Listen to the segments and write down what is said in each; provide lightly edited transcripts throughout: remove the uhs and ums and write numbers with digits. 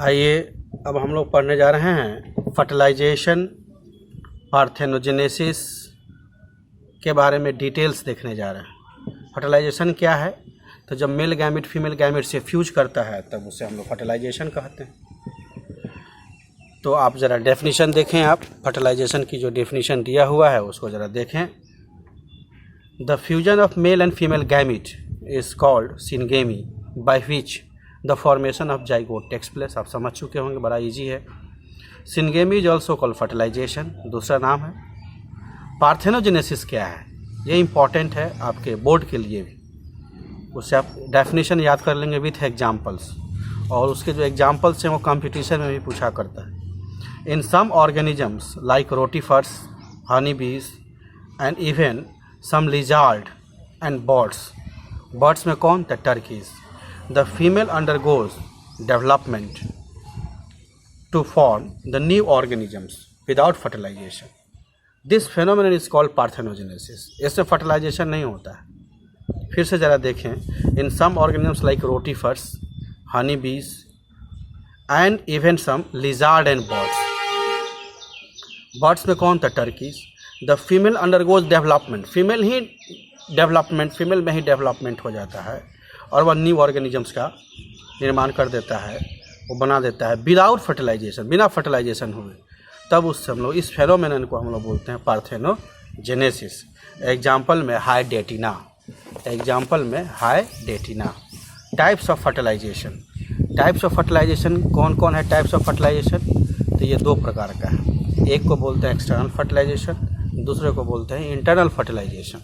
आइए अब हम लोग पढ़ने जा रहे हैं फर्टिलाइजेशन, पार्थेनोजेनेसिस के बारे में डिटेल्स देखने जा रहे हैं। फर्टिलाइजेशन क्या है? तो जब मेल गैमेट फीमेल गैमेट से फ्यूज करता है तब उसे हम लोग फर्टिलाइजेशन कहते हैं। तो आप ज़रा डेफिनेशन देखें। आप फर्टिलाइजेशन की जो डेफिनेशन दिया हुआ है उसको ज़रा देखें। The fusion of male and female gamete is called syngamy by which the formation of zygote takes place. आप समझ चुके होंगे, बड़ा इजी है। Syngamy is also called fertilization, दूसरा नाम है। पार्थेनोजेनेसिस क्या है? ये इंपॉर्टेंट है आपके बोर्ड के लिए भी, उससे आप डेफिनेशन याद कर लेंगे विथ एग्जाम्पल्स, और उसके जो एग्जाम्पल्स हैं वो कंपटीशन में भी पूछा करता है। In some organisms like rotifers, honey bees and even some lizard and birds में कौन? The turkeys. The female undergoes development to form the new organisms without fertilization. This phenomenon is called parthenogenesis. इससे fertilization नहीं होता है। फिर से ज़रा देखें। In some organisms like rotifers, honey bees and even some lizard and birds. Birds में कौन था? turkeys. The female undergoes development. Female में ही डेवलपमेंट हो जाता है और वह न्यू ऑर्गेनिजम्स का निर्माण कर देता है, वो बना देता है विदाउट फर्टिलाइजेशन, बिना फर्टिलाइजेशन हुए। तब उससे हम लोग इस फेनोमेनन को हम लोग बोलते हैं पार्थेनोजेनेसिस। एग्जाम्पल में हाइडेटिना। टाइप्स ऑफ फर्टिलाइजेशन कौन कौन है? टाइप्स ऑफ फर्टिलाइजेशन तो ये दो प्रकार का है। एक को बोलते हैं एक्सटर्नल फर्टिलाइजेशन, दूसरे को बोलते हैं इंटरनल फर्टिलाइजेशन।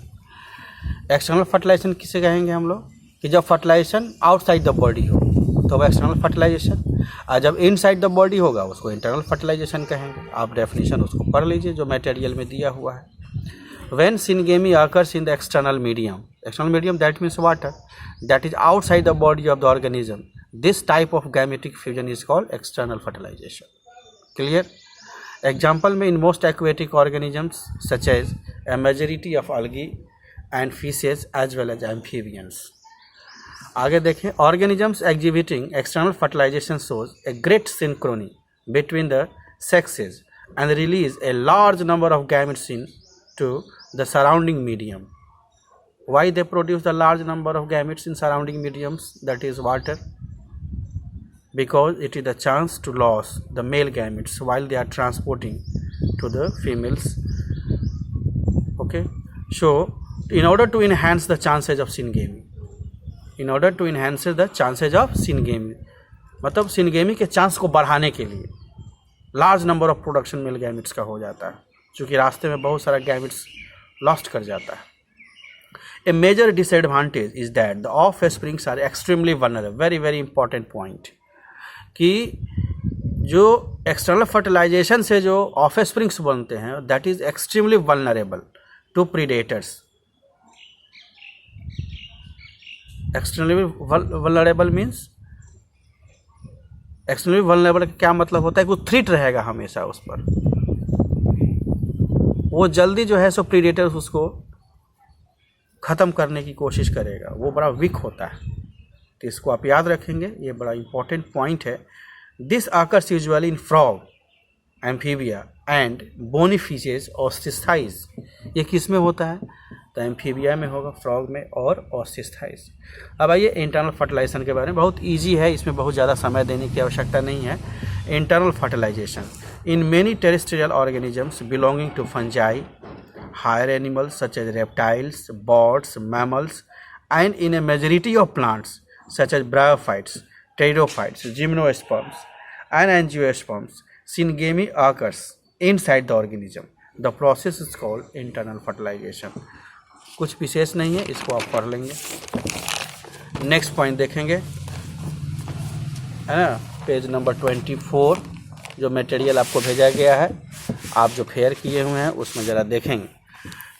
एक्सटर्नल फर्टिलाइजेशन किसे कहेंगे हम लोग? कि जब फर्टिलाइजेशन आउटसाइड द बॉडी हो तो वह एक्सटर्नल फर्टिलाइजेशन, और जब इनसाइड द बॉडी होगा उसको इंटरनल फर्टिलाइजेशन कहेंगे। आप डेफिनेशन उसको पढ़ लीजिए जो मटेरियल में दिया हुआ है। When syngamy occurs in the external medium that means water that is outside the body of the organism, this type of gametic fusion is called external fertilisation. Clear? Example में in most aquatic organisms such as a majority of algae and fishes as well as amphibians. आगे देखें। Organisms exhibiting external fertilisation shows a great synchrony between the sexes and release a large number of gametes in to the surrounding medium. Why they produce the large number of gametes in surrounding mediums that is water? Because it is the chance to lose the male gametes while they are transporting to the females. Okay, so in order to enhance the chances of syngamy, मतलब syngamy के chance को बढ़ाने के लिए large number of production male gametes का हो जाता है, क्योंकि रास्ते में बहुत सारा गैमेट्स लॉस्ट कर जाता है। A major disadvantage is that the offsprings are extremely vulnerable. Very very important point कि जो एक्सटर्नल फर्टिलाइजेशन से जो ऑफ स्प्रिंग्स बनते हैं that is extremely vulnerable to predators. Externally vulnerable means, externally vulnerable का क्या मतलब होता है? कि वो थ्रेट रहेगा हमेशा उस पर, वो जल्दी जो है सो प्रीडेटर्स उसको ख़त्म करने की कोशिश करेगा, वो बड़ा वीक होता है। तो इसको आप याद रखेंगे, ये बड़ा इंपॉर्टेंट पॉइंट है। This occurs usually in frog, amphibia and bony fishes और ऑस्टिस्थाइज। ये किस में होता है? तो एम्फीबिया में होगा, फ्रॉग में और ऑस्टिस्थाइज। अब आइए इंटरनल फर्टिलाइजेशन के बारे में। बहुत इजी है, इसमें बहुत ज़्यादा समय देने की आवश्यकता नहीं है। Internal fertilization in many terrestrial organisms belonging to fungi, higher animals such as reptiles, birds, mammals and in a majority of plants such as bryophytes, pteridophytes, gymnosperms and angiosperms, syngamy occurs inside the organism. The process is called internal fertilization. कुछ विशेष नहीं है, इसको आप पढ़ लेंगे। Next point देखेंगे, है ना, पेज नंबर 24 जो मटेरियल आपको भेजा गया है, आप जो फेयर किए हुए हैं उसमें ज़रा देखेंगे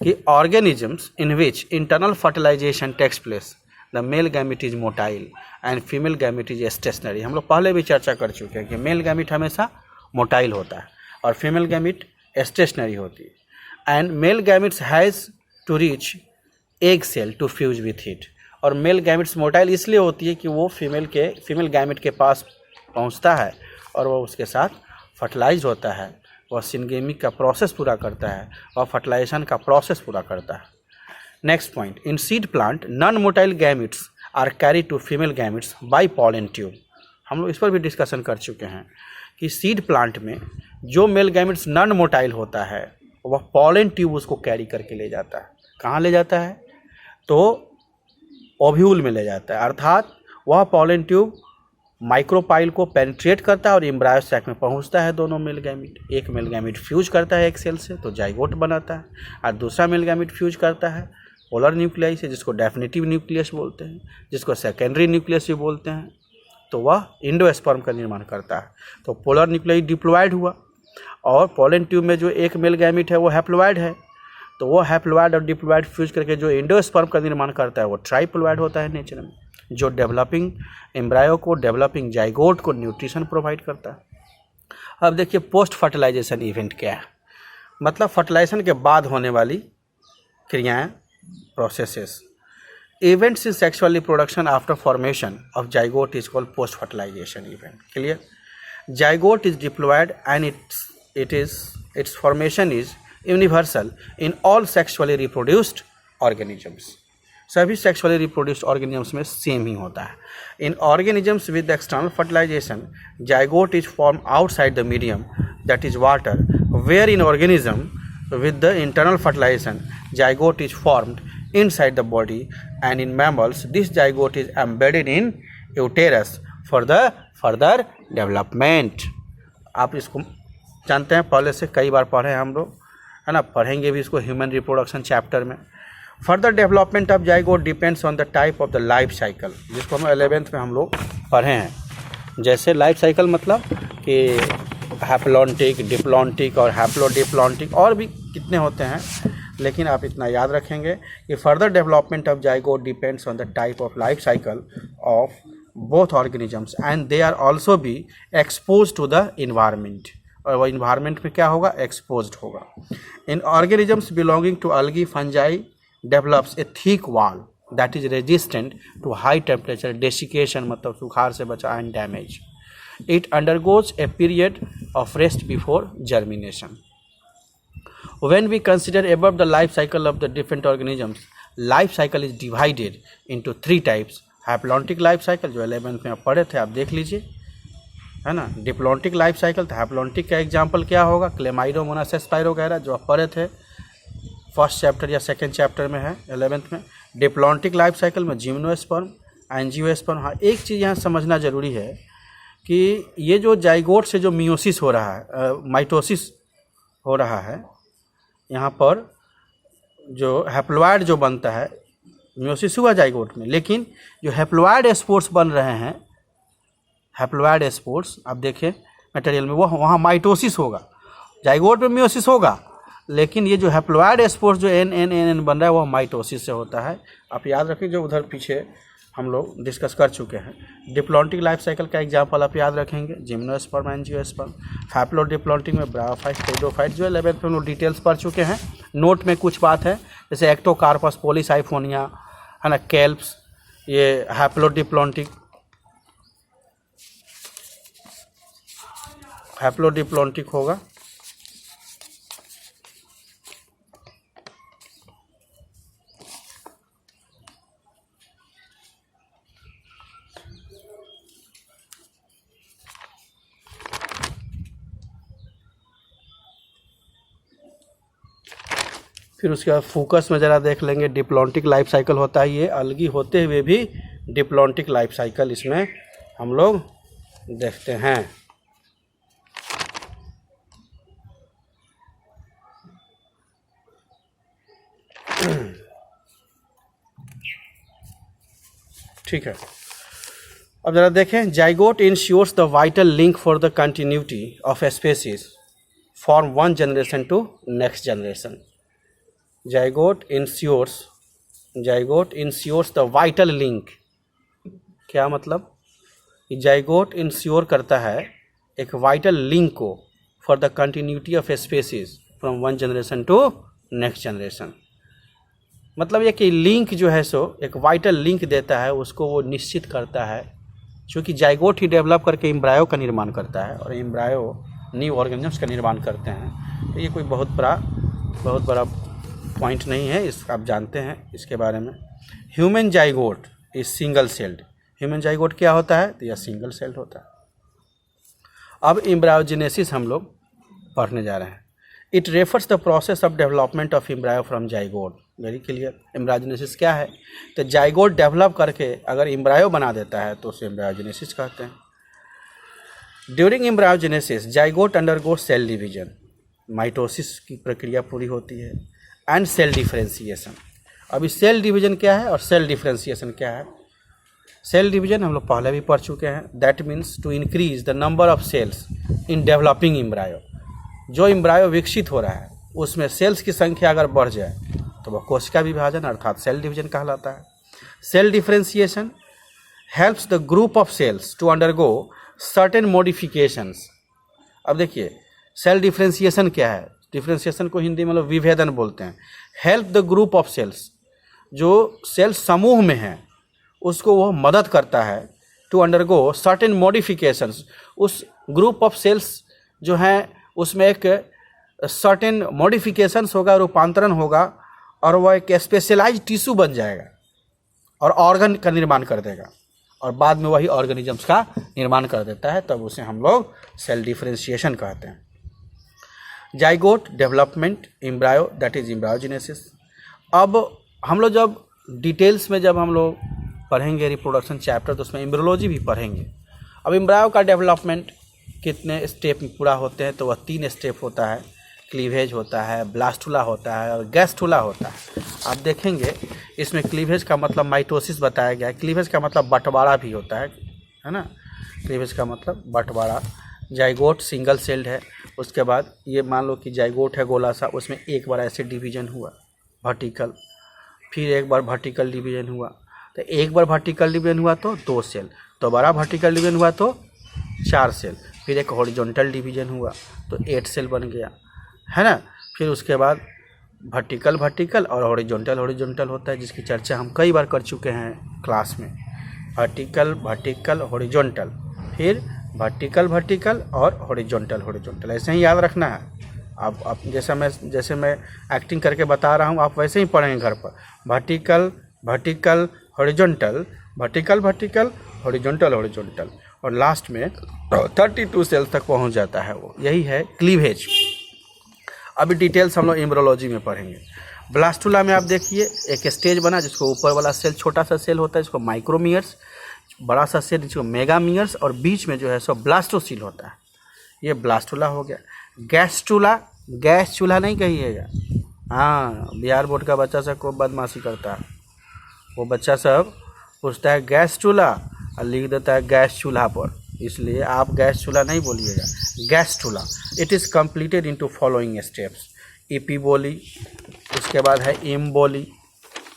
कि organisms in which internal fertilization takes place the male gamete is motile and female gamete is stationary. हम लोग पहले भी चर्चा कर चुके हैं कि मेल गैमेट हमेशा मोटाइल होता है और फीमेल गैमेट स्टेशनरी होती है। And male gametes has to reach egg cell to fuse with it. और मेल गैमेट्स मोटाइल इसलिए होती है कि वो फीमेल गैमेट के पास पहुंचता है और वह उसके साथ फर्टिलाइज होता है, वह सिनगेमिक का प्रोसेस पूरा करता है, वह फर्टिलाइजेशन का प्रोसेस पूरा करता है। Next point, in seed plant non motile gametes are carry to female gametes by pollen tube. हम लोग इस पर भी डिस्कशन कर चुके हैं कि सीड प्लांट में जो मेल गैमेट्स नॉन मोटाइल होता है वह पॉलन ट्यूब उसको कैरी करके ले जाता है। कहाँ ले जाता है? तो ओव्यूल में ले जाता है, अर्थात वह पॉलन ट्यूब माइक्रोपाइल को पेनिट्रेट करता है और एम्ब्रायो सैक में पहुंचता है। दोनों मेल गैमेट, एक मेल गैमेट फ्यूज करता है एक सेल से तो जाइगोट बनाता है, और दूसरा मेल गैमेट फ्यूज करता है पोलर न्यूक्लियस से, जिसको डेफिनेटिव न्यूक्लियस बोलते हैं, जिसको सेकेंडरी न्यूक्लियस भी बोलते हैं, तो वह इंडोस्पर्म का निर्माण करता है। तो पोलर न्यूक्लियस डिप्लॉयड हुआ, और पॉलन ट्यूब में जो एक मेल गैमेट है वो हैप्लॉयड है, तो वो हैप्लॉयड और डिप्लॉयड फ्यूज करके जो इंडोस्पर्म का निर्माण करता है वो ट्राइप्लॉयड होता है नेचर में, जो डेवलपिंग एम्ब्रायो को, डेवलपिंग जाइगोट को न्यूट्रिशन प्रोवाइड करता है। अब देखिए पोस्ट फर्टिलाइजेशन इवेंट क्या है, मतलब फर्टिलाइजेशन के बाद होने वाली क्रियाएं, processes. Events in sexual reproduction after formation of zygote is called post fertilisation event. Clear? Zygote is diploid and its formation is universal in all sexually reproduced organisms. सभी sexually reproduced organisms में same ही होता है। In organisms with external fertilisation zygote is form outside the medium that is water, where in organism with the internal fertilization zygote is formed inside the body, and in mammals this zygote is embedded in uterus for the further development। आप इसको जानते हैं, पहले से कई बार पढ़े हैं हम लोग, है ना, पढ़ेंगे भी इसको ह्यूमन रिप्रोडक्शन चैप्टर में। Further development of zygote depends on the type of the life cycle, जिसको हम 11th में हम लोग पढ़े हैं। जैसे लाइफ साइकिल मतलब कि हैप्लॉन्टिक, डिप्लॉन्टिक और हैप्लोडिप्लॉन्टिक और भी कितने होते हैं, लेकिन आप इतना याद रखेंगे कि further development of zygote depends on the type of life cycle of both organisms and they are also be expose to the environment, और वह इन्वायरमेंट में क्या होगा? एक्सपोज्ड होगा। In organisms belonging to algae fungi develops a thick wall that is resistant to high temperature desiccation, मतलब सुखाड़ से बचा, and damage. It undergoes a period of rest before germination. When we consider above the life cycle of the different organisms, life cycle is divided into 3 types. Haplontic life cycle जो 11th में आप पढ़े थे, आप देख लीजिए, है ना। डिप्लॉन्टिक लाइफ साइकिल, तो हैप्लॉन्टिक का एग्जाम्पल क्या होगा? क्लेमाइडोमोनास स्पाइरोगैरा, जो आप पढ़े थे फर्स्ट चैप्टर या सेकेंड चैप्टर में है 11th में। डिप्लॉन्टिक लाइफ साइकिल में जिम्नोस्पर्म, एंजियोस्पर्म। हाँ, एक चीज़ यहाँ समझना जरूरी है कि ये जो जाइगोट से जो मियोसिस हो रहा है, माइटोसिस हो रहा है, यहाँ पर जो हैप्लॉयड जो बनता है, मियोसिस हुआ जाइगोट में, लेकिन जो हैप्लॉयड स्पोर्स बन रहे हैं, हैप्लॉयड स्पोर्स आप देखें मटेरियल में, वो वहाँ माइटोसिस होगा। जाइगोट में मियोसिस होगा, लेकिन ये जो हैप्लॉयड स्पोर्स जो एन बन रहा है, वह माइटोसिस से होता है। आप याद रखें, जो उधर पीछे हम लोग डिस्कस कर चुके हैं। डिप्लॉन्टिक लाइफ साइकिल का एग्जांपल आप याद रखेंगे, जिम्नोस्पर्म, एंजियोस्पर्म। हैप्लोडिप्लॉन्टिक में ब्रायोफाइट, टेरिडोफाइट, जो 11th में हम लोग डिटेल्स पढ़ चुके हैं। नोट में कुछ बात है, जैसे एक्टोकार्पस, पॉलीसाइफोनिया, है ना, कैल्प्स, ये हैप्लोडिप्लॉन्टिक होगा। फिर उसके बाद फोकस में ज़रा देख लेंगे, डिप्लॉन्टिक लाइफ साइकिल होता है, ये अलगी होते हुए भी डिप्लॉन्टिक लाइफ साइकिल इसमें हम लोग देखते हैं। ठीक है, अब ज़रा देखें, zygote ensures the vital link for the continuity of species from one generation to next generation. Zygote ensures the vital link. क्या मतलब? जाइगोट इंश्योर करता है एक वाइटल लिंक को for the continuity of species from one generation to next generation. मतलब ये कि link जो है सो एक वाइटल लिंक देता है, उसको वो निश्चित करता है क्योंकि जाइगोट ही डेवलप करके एम्ब्रायो का निर्माण करता है और एम्ब्रायो न्यू ऑर्गेनिजम्स का निर्माण करते हैं। तो ये कोई बहुत बड़ा पॉइंट नहीं है, इस आप जानते हैं इसके बारे में। Human zygote is single celled. Human zygote क्या होता है? तो यह सिंगल सेल्ड होता है। अब एम्ब्रायोजेनेसिस हम लोग पढ़ने जा रहे हैं। It refers the process of development of embryo from zygote. Very clear. Embryogenesis क्या है? तो जाइगोट डेवलप करके अगर एम्ब्रायो बना देता है तो उसे एम्ब्रायोजेनेसिस कहते हैं। During embryogenesis zygote undergo cell division, mitosis की प्रक्रिया पूरी होती है, एंड सेल डिफरेंशिएशन। अभी सेल डिवीजन क्या है और सेल डिफरेंशिएशन क्या है? सेल डिवीजन हम लोग पहले भी पढ़ चुके हैं। That means to increase the number of cells in developing embryo. जो एम्ब्रायो विकसित हो रहा है उसमें सेल्स की संख्या अगर बढ़ जाए तो वह कोशिका विभाजन अर्थात सेल डिवीजन कहलाता है। Cell differentiation helps the group of cells to undergo certain modifications. अब देखिए सेल डिफरेंशिएशन क्या है? डिफरेंशिएशन को हिंदी में लोग विभेदन बोलते हैं। Help the group of cells, जो सेल समूह में है उसको वह मदद करता है टू अंडरगो सर्टेन मॉडिफिकेशंस। उस ग्रुप ऑफ सेल्स जो हैं उसमें एक सर्टेन मॉडिफिकेशंस होगा, रूपांतरण होगा और वह एक स्पेशलाइज्ड टिश्यू बन जाएगा और ऑर्गन का निर्माण कर देगा और बाद में वही ऑर्गेनिजम्स का निर्माण कर देता है, तब उसे हम लोग सेल डिफरेंशिएशन कहते हैं। Zygote development embryo that is embryogenesis. अब हम लोग जब डिटेल्स में जब हम लोग पढ़ेंगे रिप्रोडक्शन चैप्टर तो उसमें एम्ब्रियोलॉजी भी पढ़ेंगे। अब एम्ब्रायो का डेवलपमेंट कितने स्टेप में पूरा होते हैं? तो वह 3 स्टेप होता है। क्लीवेज होता है, ब्लास्टुला होता है और गैस्टुला होता है। आप देखेंगे इसमें क्लीवेज का मतलब माइटोसिस बताया गया है। क्लीवेज का मतलब बंटवारा भी होता है ना। क्लीवेज का मतलब बंटवारा। जाइगोट सिंगल सेल्ड है। उसके बाद ये मान लो कि जाइगोट है गोला सा, उसमें एक बार ऐसे डिवीजन हुआ वर्टिकल, फिर एक बार वर्टिकल डिवीजन हुआ, तो एक बार वर्टिकल डिवीजन हुआ तो 2 सेल, दोबारा वर्टिकल डिवीजन हुआ तो 4 सेल, फिर एक हॉरिजॉन्टल डिवीजन हुआ तो 8 सेल बन गया, है ना। फिर उसके बाद वर्टिकल और हॉरिजॉन्टल होता है, जिसकी चर्चा हम कई बार कर चुके हैं क्लास में। वर्टिकल हॉरिजॉन्टल, फिर वर्टिकल और हॉरिजॉन्टल ऐसे ही याद रखना है। आप जैसे मैं एक्टिंग करके बता रहा हूँ आप वैसे ही पढ़ेंगे घर पर। वर्टिकल हॉरिजॉन्टल, वर्टिकल हॉरिजॉन्टल और लास्ट में 32 सेल्स तक पहुँच जाता है वो। यही है क्लीवेज। अभी डिटेल्स हम लोग एम्ब्रियोलॉजी में पढ़ेंगे। ब्लास्टुला में आप देखिए एक स्टेज बना जिसको ऊपर वाला सेल छोटा सा सेल होता है जिसको माइक्रोमियर्स, बड़ा सा सेल जिसको मेगामियर्स और बीच में जो है सो ब्लास्टोसील होता है। ये ब्लास्टुला हो गया। गैस चूल्हा नहीं कहिएगा। हाँ, बिहार बोर्ड का बच्चा सब को बदमाशी करता है। वो बच्चा सब पूछता है गैस चूल्हा और लिख देता है गैस चूल्हा पर, इसलिए आप गैस चूल्हा नहीं बोलिएगा, गैस चूल्हा। It is completed into following steps. Epiboly, उसके बाद है इम्बोली,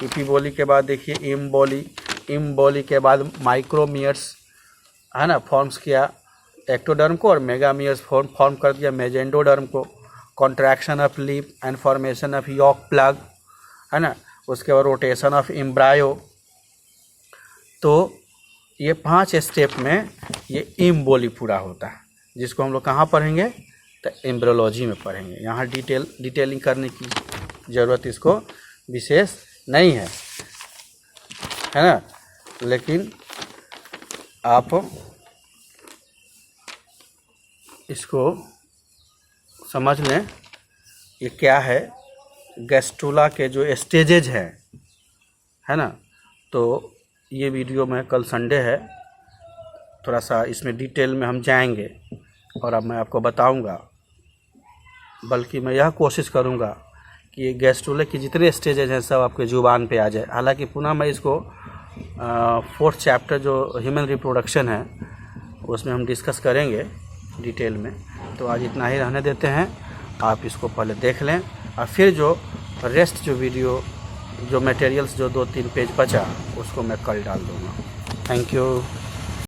इपीबोली के बाद देखिए इम्बोली के बाद माइक्रोमियर्स, है ना, फॉर्म्स किया एक्टोडर्म को और मेगामियर्स फॉर्म कर दिया मेजेंडोडर्म को। Contraction of leaf and formation of York plug, है ना। उसके बाद रोटेशन ऑफ एम्ब्रायो। तो ये 5 स्टेप में ये इम्बोली पूरा होता है, जिसको हम लोग कहाँ पढ़ेंगे? तो एम्ब्रियोलॉजी में पढ़ेंगे। यहाँ डिटेलिंग करने की ज़रूरत इसको विशेष नहीं है ना, लेकिन आप इसको समझ लें ये क्या है। गैस्ट्रुला के जो स्टेजेज हैं, है ना, तो ये वीडियो में कल संडे है, थोड़ा सा इसमें डिटेल में हम जाएंगे और अब मैं आपको बताऊंगा, बल्कि मैं यह कोशिश करूंगा कि ये गैस्ट्रुला की जितने स्टेजेज हैं सब आपके ज़ुबान पे आ जाए। हालांकि पुनः मैं इसको 4th चैप्टर जो ह्यूमन रिप्रोडक्शन है उसमें हम डिस्कस करेंगे डिटेल में। तो आज इतना ही रहने देते हैं, आप इसको पहले देख लें और फिर जो रेस्ट जो वीडियो जो मटेरियल्स जो 2-3 पेज बचा उसको मैं कल डाल दूँगा। Thank you.